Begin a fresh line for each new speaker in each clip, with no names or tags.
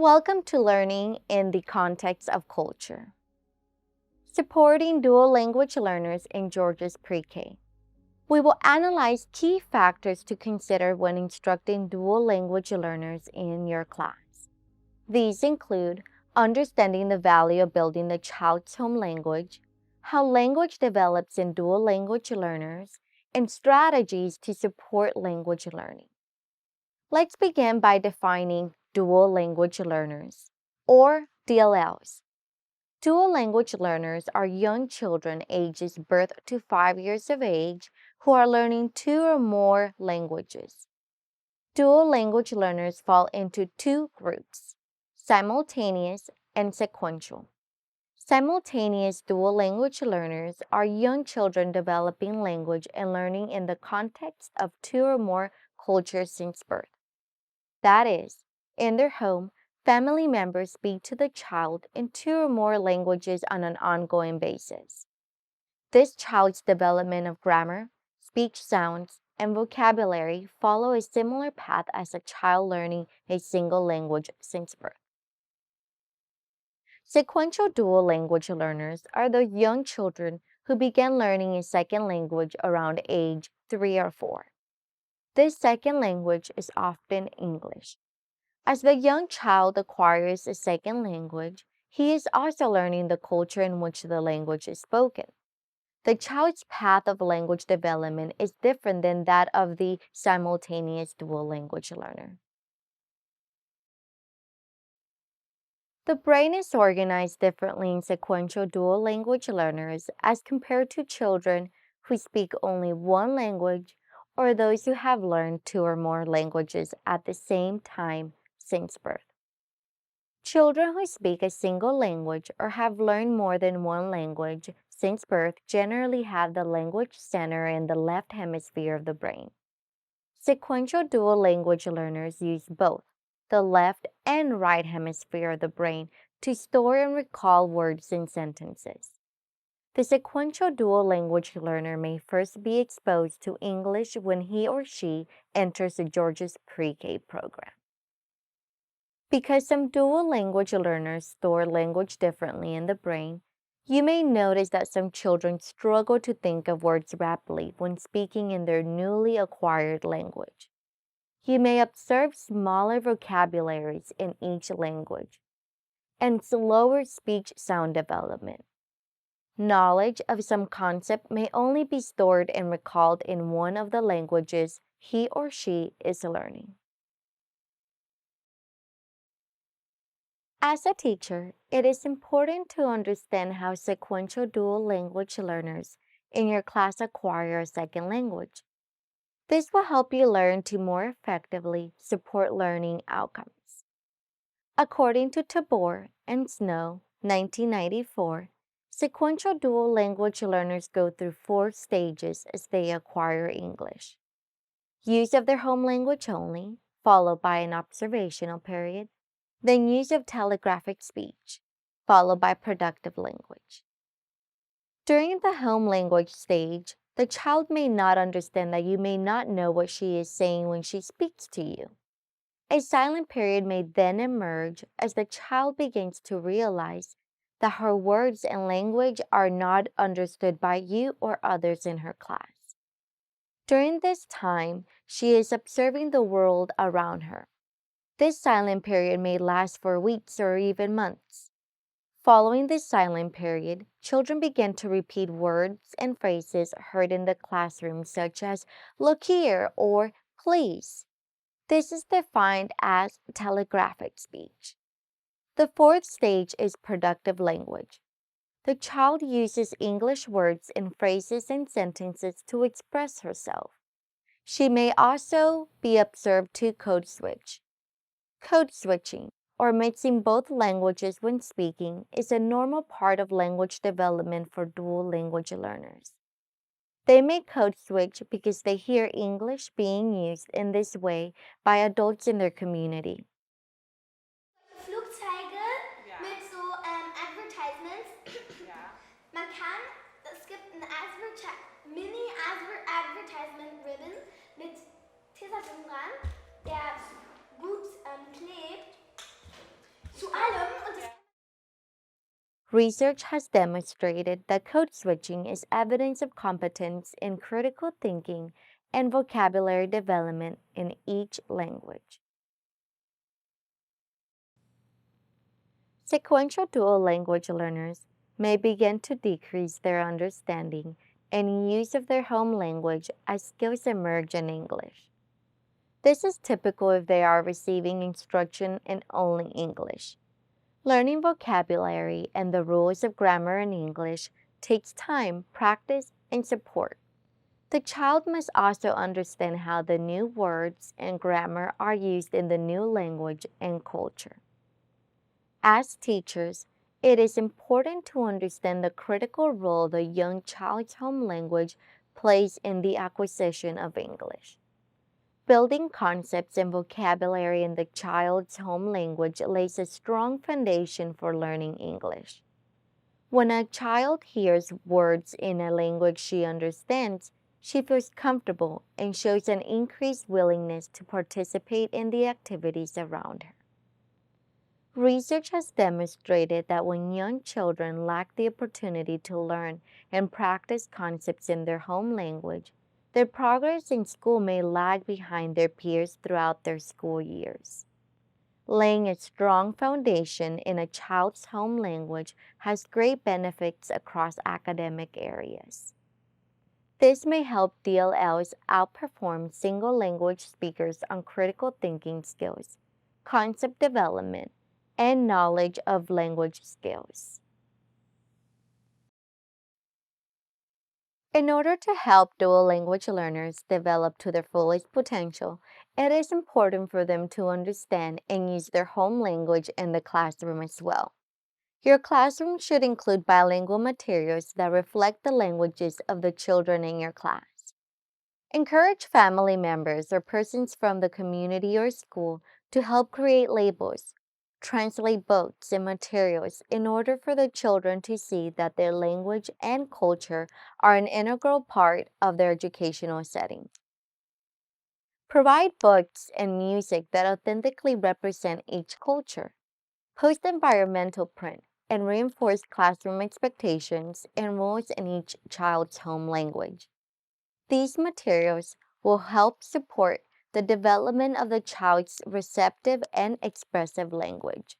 Welcome to Learning in the Context of Culture. Supporting dual language learners in Georgia's pre-K. We will analyze key factors to consider when instructing dual language learners in your class. These include understanding the value of building the child's home language, how language develops in dual language learners, and strategies to support language learning. Let's begin by defining dual language learners, or DLLs. Dual language learners are young children ages birth to 5 years of age who are learning 2 or more languages. Dual language learners fall into 2 groups, simultaneous and sequential. Simultaneous dual language learners are young children developing language and learning in the context of 2 or more cultures since birth. That is, in their home, family members speak to the child in 2 or more languages on an ongoing basis. This child's development of grammar, speech sounds, and vocabulary follow a similar path as a child learning a single language since birth. Sequential dual language learners are the young children who begin learning a second language around age 3 or 4. This second language is often English. As the young child acquires a second language, he is also learning the culture in which the language is spoken. The child's path of language development is different than that of the simultaneous dual language learner. The brain is organized differently in sequential dual language learners as compared to children who speak only one language or those who have learned 2 or more languages at the same time since birth. Children who speak a single language or have learned more than one language since birth generally have the language center in the left hemisphere of the brain. Sequential dual language learners use both the left and right hemisphere of the brain to store and recall words and sentences. The sequential dual language learner may first be exposed to English when he or she enters the Georgia's pre-K program. Because some dual language learners store language differently in the brain, you may notice that some children struggle to think of words rapidly when speaking in their newly acquired language. You may observe smaller vocabularies in each language and slower speech sound development. Knowledge of some concept may only be stored and recalled in one of the languages he or she is learning. As a teacher, it is important to understand how sequential dual language learners in your class acquire a second language. This will help you learn to more effectively support learning outcomes. According to Tabor and Snow, 1994, sequential dual language learners go through 4 stages as they acquire English. Use of their home language only, followed by an observational period, then use of telegraphic speech, followed by productive language. During the home language stage, the child may not understand that you may not know what she is saying when she speaks to you. A silent period may then emerge as the child begins to realize that her words and language are not understood by you or others in her class. During this time, she is observing the world around her. This silent period may last for weeks or even months. Following this silent period, children begin to repeat words and phrases heard in the classroom such as "look here" or "please." This is defined as telegraphic speech. The 4th stage is productive language. The child uses English words and phrases and sentences to express herself. She may also be observed to code switch. Code switching, or mixing both languages when speaking, is a normal part of language development for dual language learners. They may code switch because they hear English being used in this way by adults in their community.
Flugzeuge mit so Advertisements. Es gibt ein Mini-Advertisement Ribbon mit Tesafilm dran, der gut klebt.
Research has demonstrated that code switching is evidence of competence in critical thinking and vocabulary development in each language. Sequential dual language learners may begin to decrease their understanding and use of their home language as skills emerge in English. This is typical if they are receiving instruction in only English. Learning vocabulary and the rules of grammar in English takes time, practice, and support. The child must also understand how the new words and grammar are used in the new language and culture. As teachers, it is important to understand the critical role the young child's home language plays in the acquisition of English. Building concepts and vocabulary in the child's home language lays a strong foundation for learning English. When a child hears words in a language she understands, she feels comfortable and shows an increased willingness to participate in the activities around her. Research has demonstrated that when young children lack the opportunity to learn and practice concepts in their home language, their progress in school may lag behind their peers throughout their school years. Laying a strong foundation in a child's home language has great benefits across academic areas. This may help DLLs outperform single language speakers on critical thinking skills, concept development, and knowledge of language skills. In order to help dual language learners develop to their fullest potential, it is important for them to understand and use their home language in the classroom as well. Your classroom should include bilingual materials that reflect the languages of the children in your class. Encourage family members or persons from the community or school to help create labels, translate books and materials in order for the children to see that their language and culture are an integral part of their educational setting. Provide books and music that authentically represent each culture. Post environmental print and reinforce classroom expectations and rules in each child's home language. These materials will help support the development of the child's receptive and expressive language.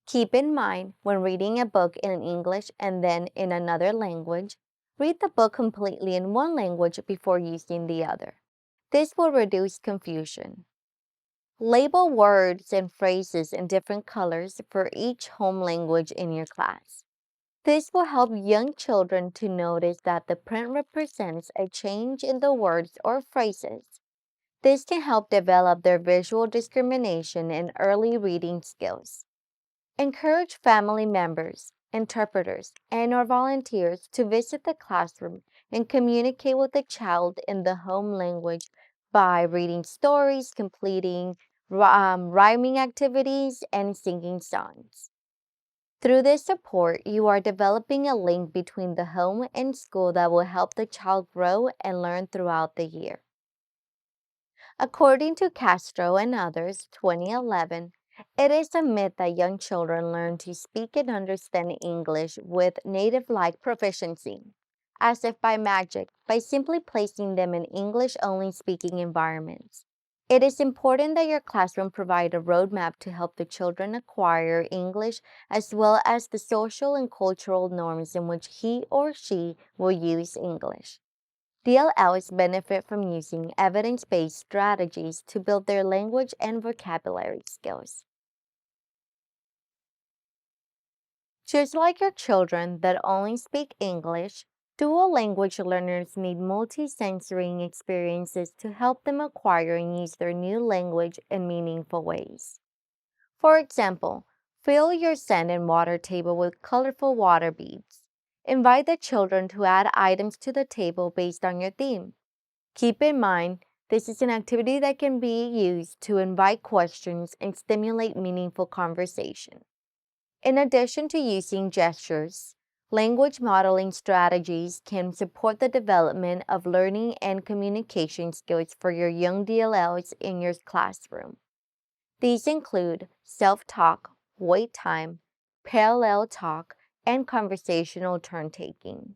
Keep in mind when reading a book in English and then in another language, read the book completely in one language before using the other. This will reduce confusion. Label words and phrases in different colors for each home language in your class. This will help young children to notice that the print represents a change in the words or phrases. This can help develop their visual discrimination and early reading skills. Encourage family members, interpreters, and/or volunteers to visit the classroom and communicate with the child in the home language by reading stories, completing rhyming activities, and singing songs. Through this support, you are developing a link between the home and school that will help the child grow and learn throughout the year. According to Castro and others, 2011, it is a myth that young children learn to speak and understand English with native-like proficiency, as if by magic, by simply placing them in English-only speaking environments. It is important that your classroom provide a roadmap to help the children acquire English as well as the social and cultural norms in which he or she will use English. DLLs benefit from using evidence-based strategies to build their language and vocabulary skills. Just like your children that only speak English, dual language learners need multisensory experiences to help them acquire and use their new language in meaningful ways. For example, fill your sand and water table with colorful water beads. Invite the children to add items to the table based on your theme. Keep in mind, this is an activity that can be used to invite questions and stimulate meaningful conversation. In addition to using gestures, language modeling strategies can support the development of learning and communication skills for your young DLLs in your classroom. These include self-talk, wait time, parallel talk, and conversational turn taking.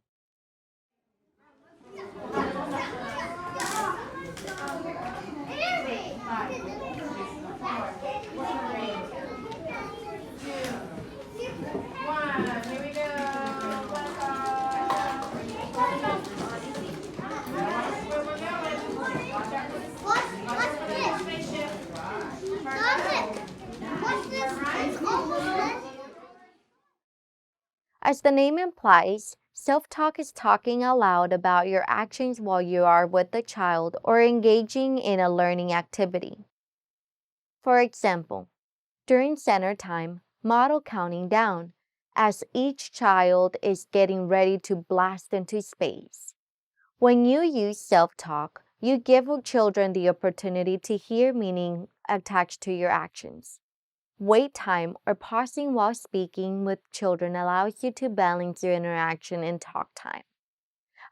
As the name implies, self-talk is talking aloud about your actions while you are with the child or engaging in a learning activity. For example, during center time, model counting down as each child is getting ready to blast into space. When you use self-talk, you give children the opportunity to hear meaning attached to your actions. Wait time or pausing while speaking with children allows you to balance your interaction and talk time.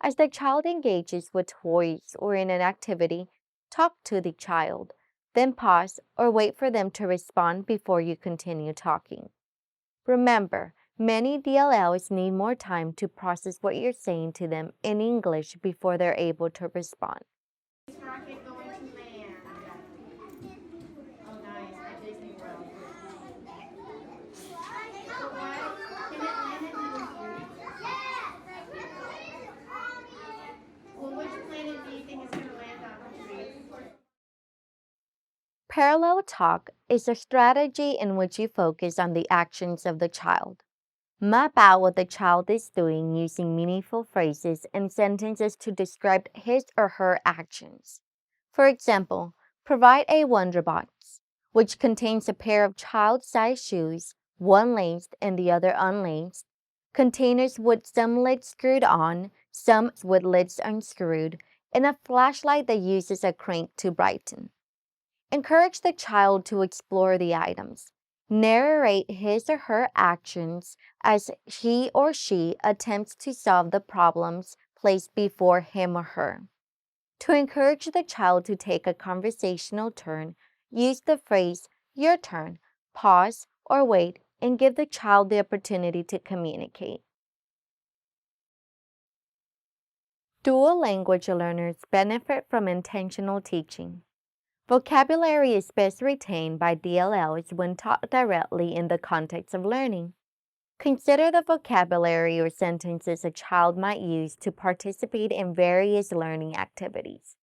As the child engages with toys or in an activity, talk to the child, then pause or wait for them to respond before you continue talking. Remember, many DLLs need more time to process what you're saying to them in English before they're able to respond.
Rocket going to land. Oh, nice. At Disney World. So what? Can it land in the tree? Well, which planet do you think is going to land on the tree?
Parallel talk is a strategy in which you focus on the actions of the child. Map out what the child is doing using meaningful phrases and sentences to describe his or her actions. For example, provide a Wonder Box, which contains a pair of child-sized shoes, one laced and the other unlaced, containers with some lids screwed on, some with lids unscrewed, and a flashlight that uses a crank to brighten. Encourage the child to explore the items. Narrate his or her actions as he or she attempts to solve the problems placed before him or her. To encourage the child to take a conversational turn, use the phrase, your turn, pause or wait, and give the child the opportunity to communicate. Dual language learners benefit from intentional teaching. Vocabulary is best retained by DLLs when taught directly in the context of learning. Consider the vocabulary or sentences a child might use to participate in various learning activities.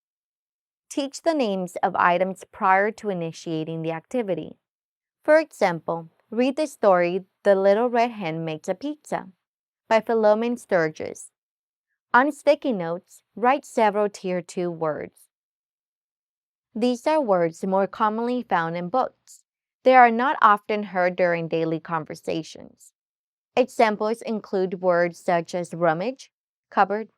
Teach the names of items prior to initiating the activity. For example, read the story The Little Red Hen Makes a Pizza by Philomen Sturgis. On sticky notes, write several Tier 2 words. These are words more commonly found in books. They are not often heard during daily conversations. Examples include words such as rummage, cupboard,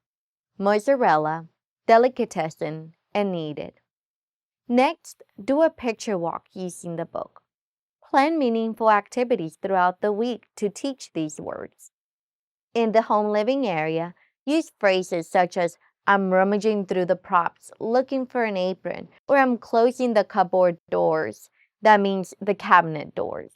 mozzarella, delicatessen, and needed. Next, do a picture walk using the book. Plan meaningful activities throughout the week to teach these words. In the home living area, use phrases such as I'm rummaging through the props looking for an apron, or I'm closing the cupboard doors. That means the cabinet doors.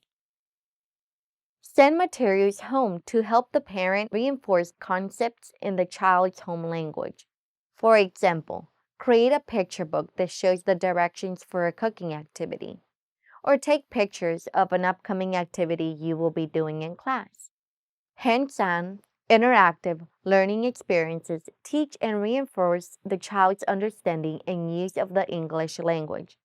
Send materials home to help the parent reinforce concepts in the child's home language. For example, create a picture book that shows the directions for a cooking activity, or take pictures of an upcoming activity you will be doing in class. Hands-on, interactive learning experiences teach and reinforce the child's understanding and use of the English language.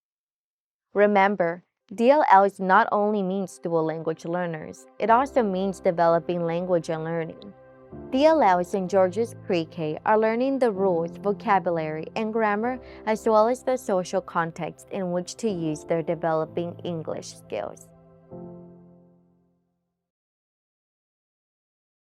Remember, DLLs not only means dual language learners, it also means developing language and learning. DLLs in Georgia's pre-K are learning the rules, vocabulary, and grammar as well as the social context in which to use their developing English skills.